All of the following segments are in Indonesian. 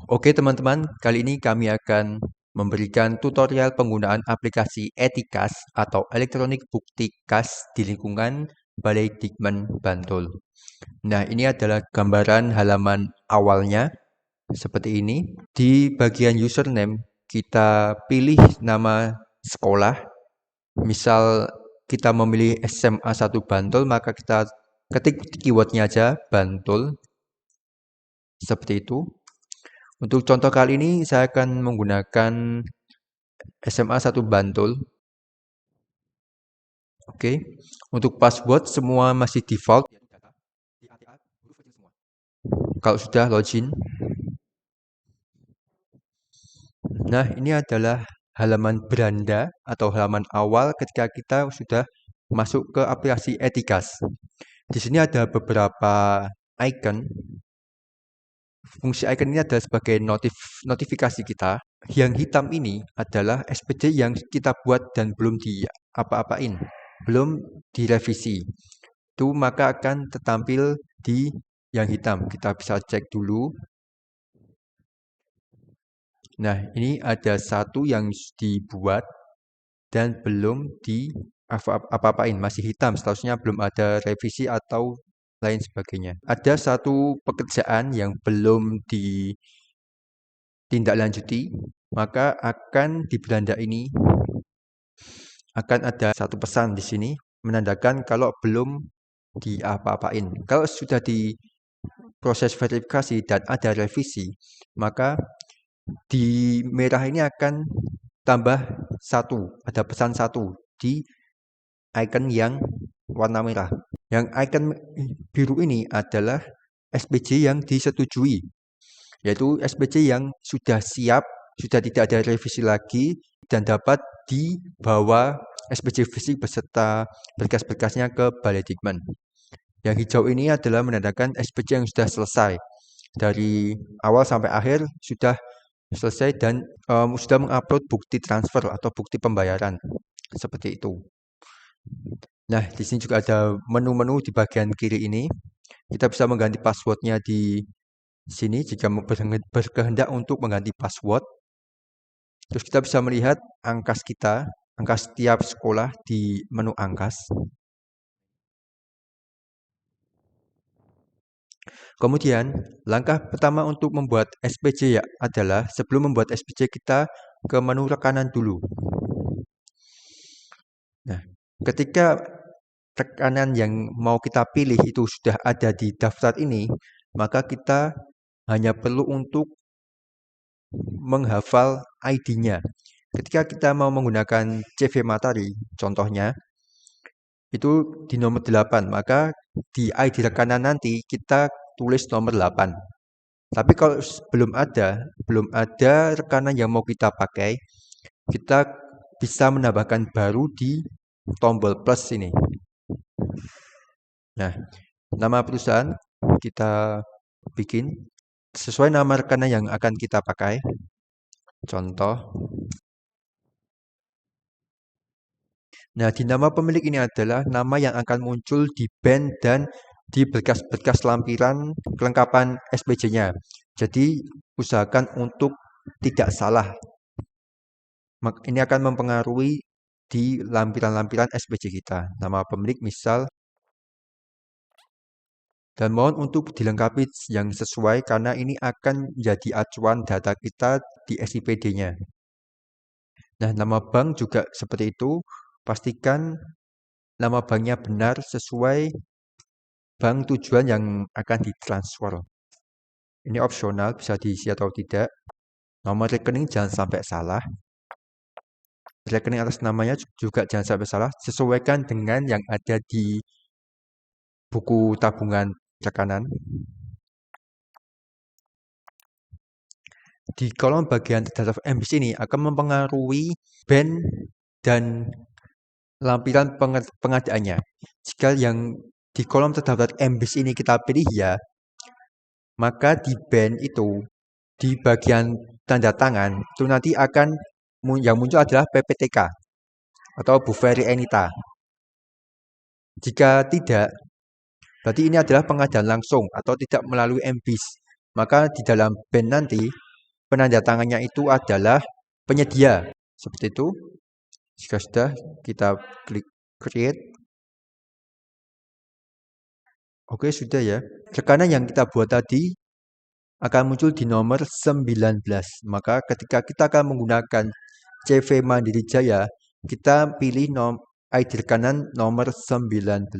Oke teman-teman, kali ini kami akan memberikan tutorial penggunaan aplikasi Etikas atau elektronik bukti kas di lingkungan Balai Dikmen Bantul. Nah, ini adalah gambaran halaman awalnya seperti ini. Di bagian username kita pilih nama sekolah. Misal kita memilih SMA 1 Bantul, maka kita ketik keywordnya aja Bantul. Seperti itu. Untuk contoh kali ini saya akan menggunakan SMA 1 Bantul. Oke. Untuk password semua masih default. Kalau sudah login. Nah, ini adalah halaman beranda atau halaman awal ketika kita sudah masuk ke aplikasi Etikas. Di sini ada beberapa icon. Fungsi icon ini adalah sebagai notifikasi kita. Yang hitam ini adalah SPC yang kita buat dan belum diapa-apain, belum direvisi. Itu maka akan tertampil di yang hitam. Kita bisa cek dulu. Nah, ini ada satu yang dibuat dan belum di apa-apain, masih hitam, statusnya belum ada revisi atau lain sebagainya. Ada satu pekerjaan yang belum ditindaklanjuti, maka akan di beranda ini akan ada satu pesan di sini menandakan kalau belum diapa-apain. Kalau sudah di proses verifikasi dan ada revisi, maka di merah ini akan tambah satu, ada pesan satu di icon yang warna merah. Yang icon biru ini adalah SPC yang disetujui, yaitu SPC yang sudah siap, sudah tidak ada revisi lagi, dan dapat dibawa SPC fisik beserta berkas-berkasnya ke Balai Dikmen. Yang hijau ini adalah menandakan SPC yang sudah selesai. Dari awal sampai akhir sudah selesai dan sudah mengupload bukti transfer atau bukti pembayaran. Seperti itu. Nah, di sini juga ada menu-menu di bagian kiri ini. Kita bisa mengganti passwordnya di sini jika berkehendak untuk mengganti password. Terus kita bisa melihat angkas kita, angkas setiap sekolah di menu angkas. Kemudian, langkah pertama untuk membuat SPC adalah sebelum membuat SPC kita ke menu rekanan dulu. Nah, ketika rekanan yang mau kita pilih itu sudah ada di daftar ini, maka kita hanya perlu untuk menghafal ID-nya. Ketika kita mau menggunakan CV Matahari, contohnya, itu di nomor 8, maka di ID rekanan nanti kita tulis nomor 8. Tapi kalau belum ada rekanan yang mau kita pakai, kita bisa menambahkan baru di tombol plus ini. Nah, nama perusahaan kita bikin sesuai nama rekanan yang akan kita pakai. Contoh. Nah, di nama pemilik ini adalah nama yang akan muncul di band dan di berkas-berkas lampiran kelengkapan SPC-nya. Jadi, usahakan untuk tidak salah. Ini akan mempengaruhi di lampiran-lampiran SPC kita. Nama pemilik misal, dan mohon untuk dilengkapi yang sesuai karena ini akan menjadi acuan data kita di SIPD-nya. Nah, nama bank juga seperti itu. Pastikan nama banknya benar sesuai bank tujuan yang akan ditransfer. Ini opsional, bisa diisi atau tidak. Nomor rekening jangan sampai salah. Rekening atas namanya juga jangan sampai salah. Sesuaikan dengan yang ada di buku tabungan rekanan. Di kolom bagian data MBIS ini akan mempengaruhi band dan lampiran pengadaannya. Jika yang di kolom terdaftar MBIS ini kita pilih ya, maka di band itu di bagian tanda tangan itu nanti akan yang muncul adalah PPTK atau Buferi Enita. Jika tidak, berarti ini adalah pengadaan langsung atau tidak melalui MBIS. Maka di dalam band nanti penanda tangannya itu adalah penyedia. Seperti itu. Jika sudah, kita klik create. Oke, sudah ya. Tekanan yang kita buat tadi akan muncul di nomor 19. Maka ketika kita akan menggunakan CV Mandiri Jaya, kita pilih ID rekanan nomor 19.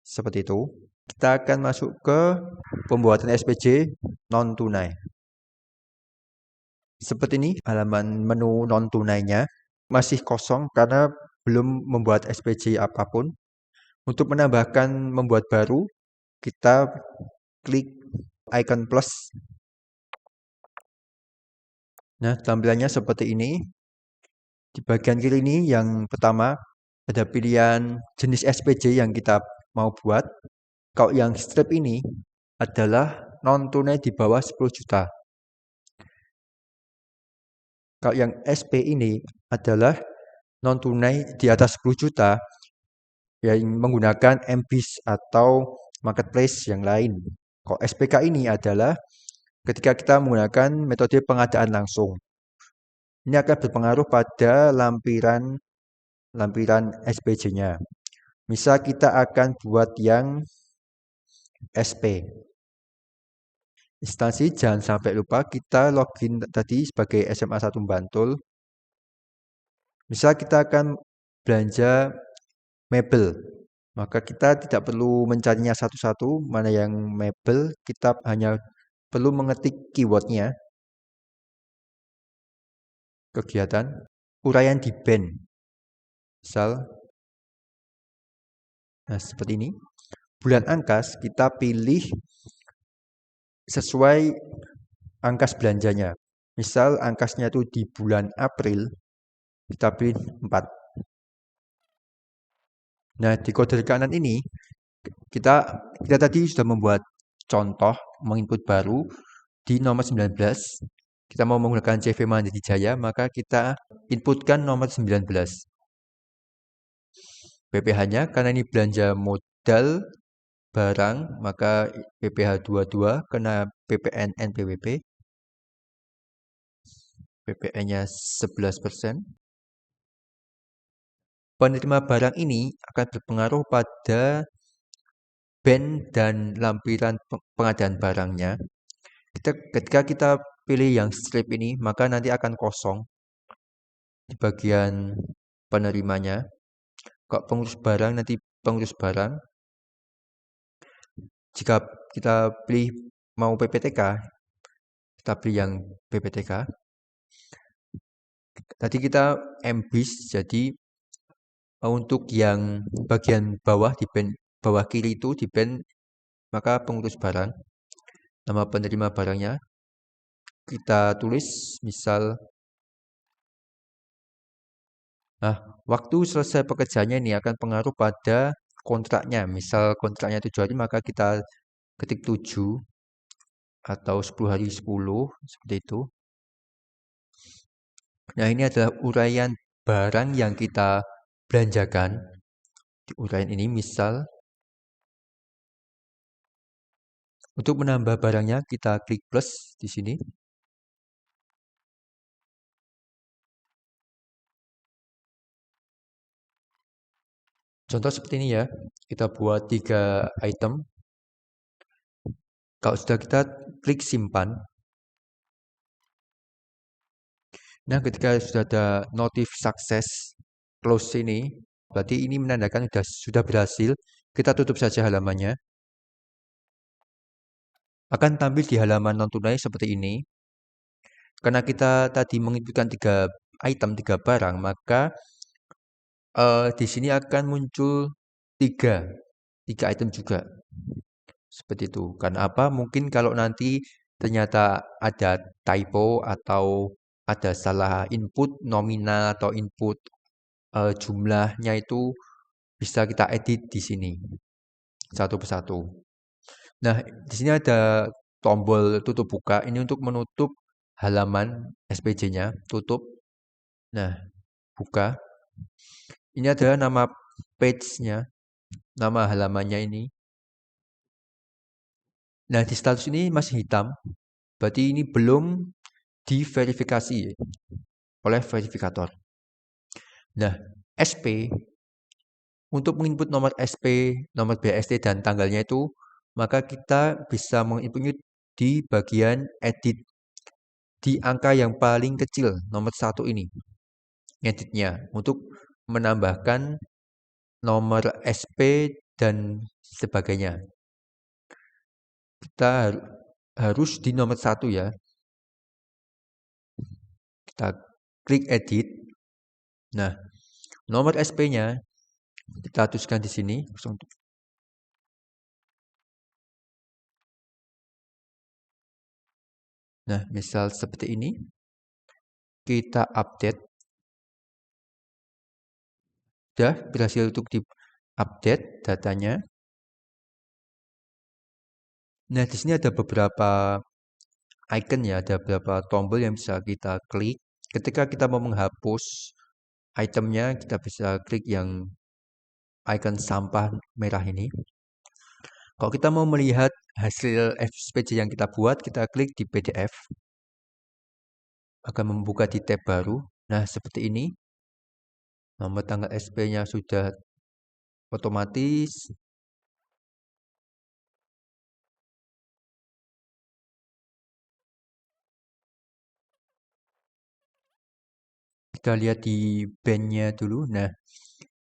Seperti itu. Kita akan masuk ke pembuatan SPJ non-tunai. Seperti ini halaman menu non-tunainya. Masih kosong karena belum membuat SPJ apapun. Untuk menambahkan membuat baru, kita klik icon plus. Nah, tampilannya seperti ini. Di bagian kiri ini yang pertama ada pilihan jenis SPJ yang kita mau buat. Kalau yang strip ini adalah non tunai di bawah 10 juta. Kalau yang SP ini adalah non tunai di atas 10 juta yang menggunakan MBIS atau marketplace yang lain. Kalau SPK ini adalah ketika kita menggunakan metode pengadaan langsung. Ini akan berpengaruh pada lampiran SPJ-nya. Misal kita akan buat yang SP. Instansi jangan sampai lupa kita login tadi sebagai SMA 1 Bantul. Misal kita akan belanja mebel, maka kita tidak perlu mencarinya satu-satu mana yang mebel, kita hanya perlu mengetik keywordnya. Kegiatan, uraian di band. Misal, nah seperti ini. Bulan angkas kita pilih sesuai angkas belanjanya. Misal angkasnya itu di bulan April, kita pilih 4. Nah, di kode kanan ini kita tadi sudah membuat contoh menginput baru di nomor 19. Kita mau menggunakan CV Mandiri Jaya, maka kita inputkan nomor 19. PPh-nya karena ini belanja modal barang, maka PPh 22 kena PPN NPWP. PPN-nya 11%. Penerima barang ini akan berpengaruh pada band dan lampiran pengadaan barangnya. Ketika kita pilih yang strip ini, maka nanti akan kosong di bagian penerimanya. Kalau pengurus barang, nanti pengurus barang. Jika kita pilih mau PPTK, kita pilih yang PPTK. Tadi kita MBIS, jadi untuk yang bagian bawah di band bawah kiri itu di band maka pengurus barang. Nama penerima barangnya kita tulis misal. Nah, waktu selesai pekerjaannya ini akan pengaruh pada kontraknya. Misal kontraknya 7 hari maka kita ketik 7 atau 10 hari 10 seperti itu. Nah, ini adalah uraian barang yang kita belanjakan. Di uraian ini misal untuk menambah barangnya kita klik plus di sini. Contoh seperti ini ya. Kita buat 3 item. Kalau sudah kita klik simpan. Nah, ketika sudah ada notif sukses close ini, berarti ini menandakan sudah berhasil. Kita tutup saja halamannya. Akan tampil di halaman non tunai seperti ini. Karena kita tadi menginputkan 3 item, 3 barang, maka di sini akan muncul 3 item juga. Seperti itu. Karena apa? Mungkin kalau nanti ternyata ada typo atau ada salah input nominal atau input jumlahnya itu bisa kita edit di sini satu persatu. Nah, di sini ada tombol tutup buka. Ini untuk menutup halaman SPJ-nya. Tutup. Nah, buka. Ini adalah nama page-nya, nama halamannya ini. Nah, di status ini masih hitam. Berarti ini belum diverifikasi oleh verifikator. Nah, SP untuk menginput nomor SP, nomor BST dan tanggalnya itu, maka kita bisa menginputnya di bagian edit di angka yang paling kecil nomor 1 ini. Editnya untuk menambahkan nomor SP dan sebagainya. Kita harus di nomor 1 ya. Kita klik edit. Nah, nomor SP-nya kita tuliskan di sini. Nah, misal seperti ini. Kita update. Sudah berhasil untuk di-update datanya. Nah, di sini ada beberapa icon ya, ada beberapa tombol yang bisa kita klik. Ketika kita mau menghapus itemnya, kita bisa klik yang icon sampah merah ini. Kalau kita mau melihat hasil SPC yang kita buat, kita klik di PDF. Akan membuka di tab baru. Nah, seperti ini. Nomor tanggal SP-nya sudah otomatis. Kita lihat di band-nya dulu. Nah,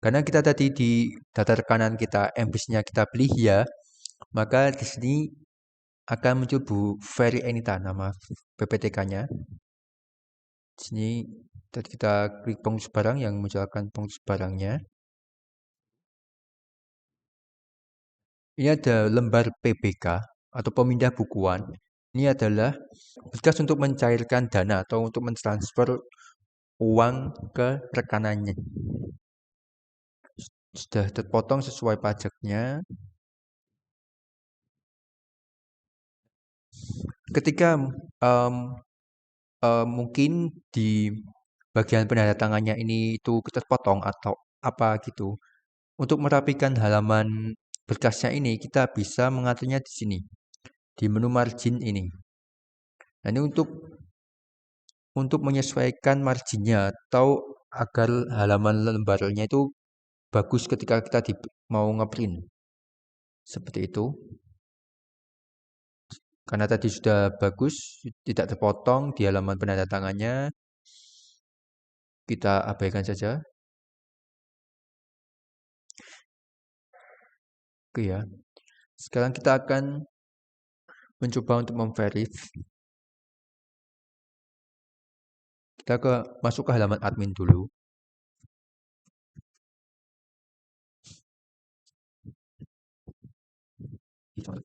karena kita tadi di data rekanan kita, MBIS-nya kita pilih ya, maka di sini akan muncul Bu Ferry Enita, nama PPTK-nya. Di sini tadi kita klik pengurus barang yang munculkan pengurus barangnya. Ini ada lembar PBK atau pemindah bukuan. Ini adalah berkas untuk mencairkan dana atau untuk mentransfer uang ke rekanannya. Sudah terpotong sesuai pajaknya. Ketika mungkin di bagian penandatangannya ini itu terpotong atau apa gitu. Untuk merapikan halaman berkasnya ini kita bisa mengaturnya di sini di menu margin ini. Nah, ini untuk menyesuaikan marginnya atau agar halaman lembarnya itu bagus ketika kita mau ngeprint. Seperti itu. Karena tadi sudah bagus, tidak terpotong di halaman penandatangannya, kita abaikan saja. Oke ya. Sekarang kita akan mencoba untuk memverif. Kita masuk ke halaman admin dulu.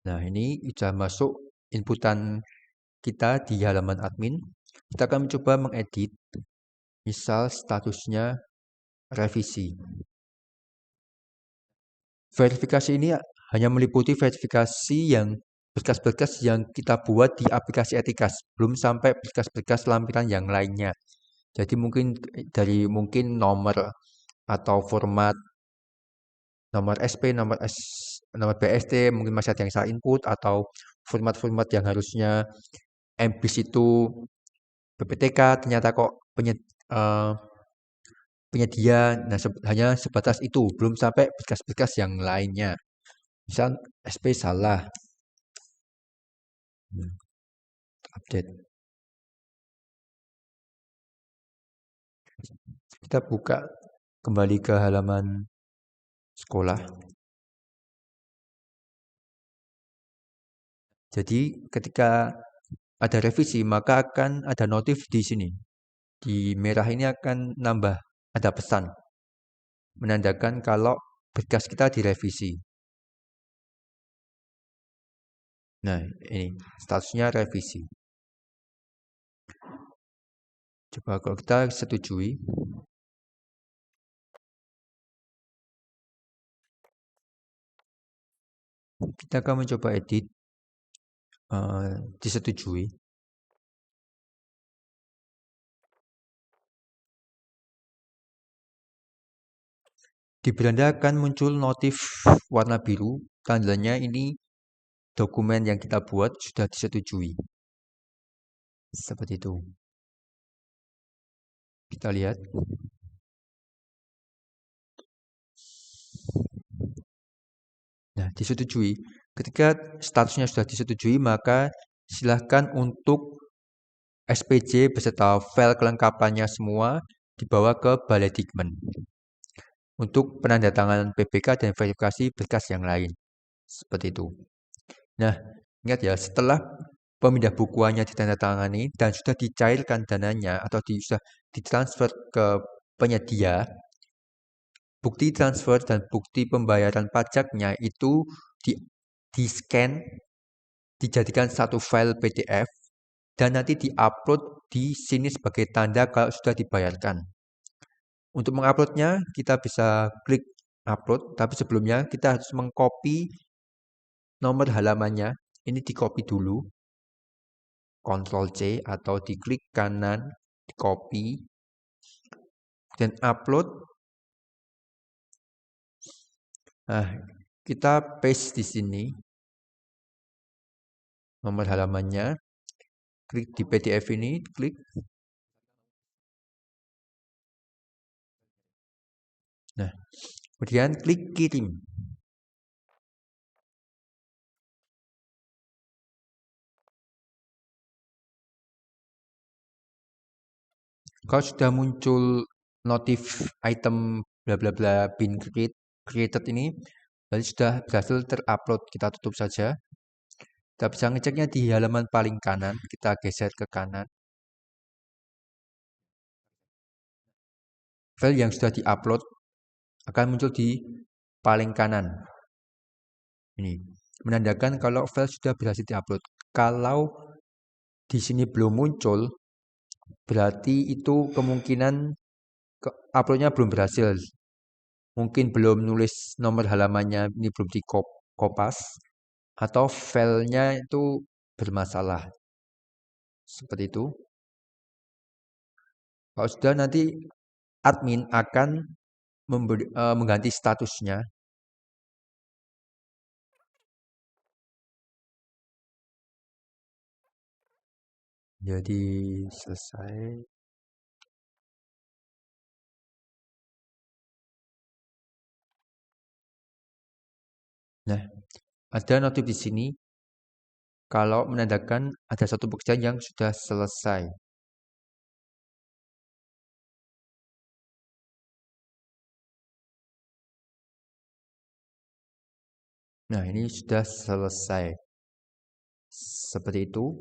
Nah, ini sudah masuk inputan kita di halaman admin. Kita akan mencoba mengedit. Misal statusnya revisi. Verifikasi ini hanya meliputi verifikasi yang berkas-berkas yang kita buat di aplikasi Etikas, belum sampai berkas-berkas lampiran yang lainnya. Jadi mungkin dari nomor atau format nomor SP, nomor BST mungkin masih ada yang salah input atau format-format yang harusnya MBIS itu PPTK ternyata kok penyedia. Nah, hanya sebatas itu, belum sampai berkas-berkas yang lainnya. Misal SP salah. Update. Kita buka kembali ke halaman sekolah. Jadi ketika ada revisi maka akan ada notif di sini. Di merah ini akan nambah ada pesan menandakan kalau berkas kita direvisi. Nah, ini statusnya revisi. Coba kalau kita setujui. Kita akan mencoba edit. Disetujui. Di beranda akan muncul notif warna biru. Tandanya ini dokumen yang kita buat sudah disetujui. Seperti itu. Kita lihat. Nah, disetujui. Ketika statusnya sudah disetujui, maka silahkan untuk SPJ beserta file kelengkapannya semua dibawa ke Balai Dikmen untuk penandatanganan PBK dan verifikasi berkas yang lain. Seperti itu. Nah, ingat ya, setelah pemindah bukuannya ditandatangani dan sudah dicairkan dananya atau sudah ditransfer ke penyedia, bukti transfer dan bukti pembayaran pajaknya itu di-scan, dijadikan satu file PDF, dan nanti di-upload di sini sebagai tanda kalau sudah dibayarkan. Untuk menguploadnya, kita bisa klik upload, tapi sebelumnya kita harus mengcopy nomor halamannya. Ini di-copy dulu, Ctrl C atau diklik kanan, di-copy, dan upload. Nah, kita paste di sini nomor halamannya, klik di PDF ini, klik. Nah, kemudian klik kirim. Kalau sudah muncul notif item bla bla bla bin created ini, berarti sudah berhasil terupload. Kita tutup saja. Kita bisa ngeceknya di halaman paling kanan. Kita geser ke kanan. File yang sudah diupload akan muncul di paling kanan. Ini menandakan kalau file sudah berhasil diupload. Kalau di sini belum muncul, berarti itu kemungkinan uploadnya belum berhasil. Mungkin belum nulis nomor halamannya, ini belum dikopas, atau filenya itu bermasalah. Seperti itu. Kalau sudah, nanti admin akan mengganti statusnya. Jadi selesai. Nah, ada notif di sini kalau menandakan ada satu pekerjaan yang sudah selesai. Nah, ini sudah selesai. Seperti itu.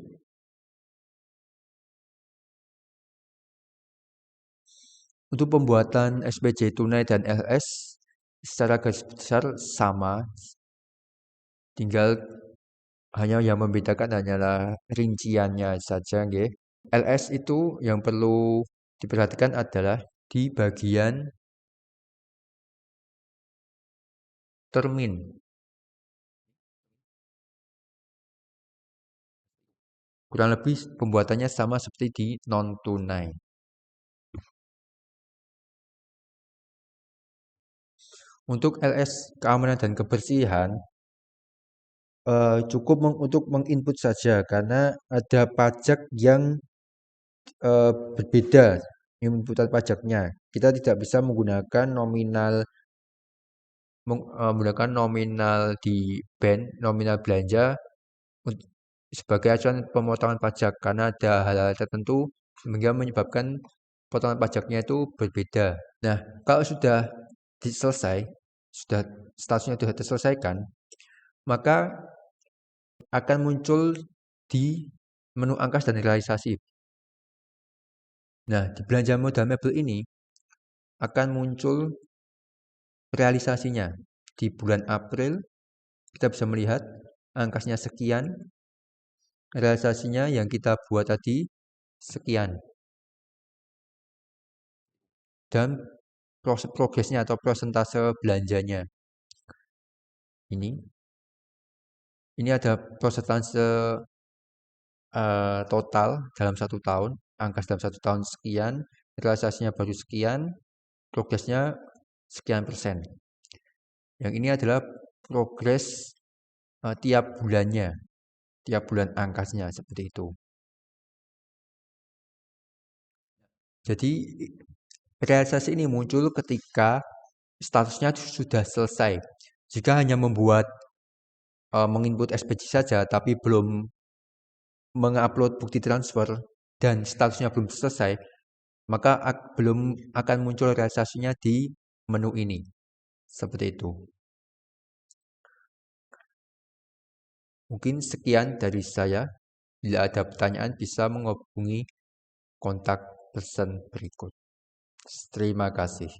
Untuk pembuatan SPJ tunai dan LS secara garis besar sama. Tinggal hanya yang membedakan hanyalah rinciannya saja, nggih. LS itu yang perlu diperhatikan adalah di bagian termin. Kurang lebih pembuatannya sama seperti di non-tunai. Untuk LS keamanan dan kebersihan, cukup untuk menginput saja karena ada pajak yang berbeda inputan pajaknya. Kita tidak bisa menggunakan nominal di BEN, nominal belanja sebagai acuan pemotongan pajak karena ada hal-hal tertentu sehingga menyebabkan potongan pajaknya itu berbeda. Nah, kalau sudah selesai, sudah statusnya sudah diselesaikan, maka akan muncul di menu angkas dan realisasi. Nah, di belanja modal mebel ini akan muncul realisasinya. Di bulan April kita bisa melihat angkasnya sekian, realisasinya yang kita buat tadi sekian. Dan progresnya atau persentase belanjanya. Ini ada persentase total dalam 1 tahun, angka dalam 1 tahun sekian, realisasinya baru sekian, progresnya sekian persen. Yang ini adalah progres tiap bulannya, tiap bulan angkasnya seperti itu. Jadi realisasi ini muncul ketika statusnya sudah selesai. Jika hanya menginput SPJ saja tapi belum mengupload bukti transfer dan statusnya belum selesai, maka belum akan muncul realisasinya di menu ini. Seperti itu. Mungkin sekian dari saya. Bila ada pertanyaan bisa menghubungi kontak person berikut. Terima kasih.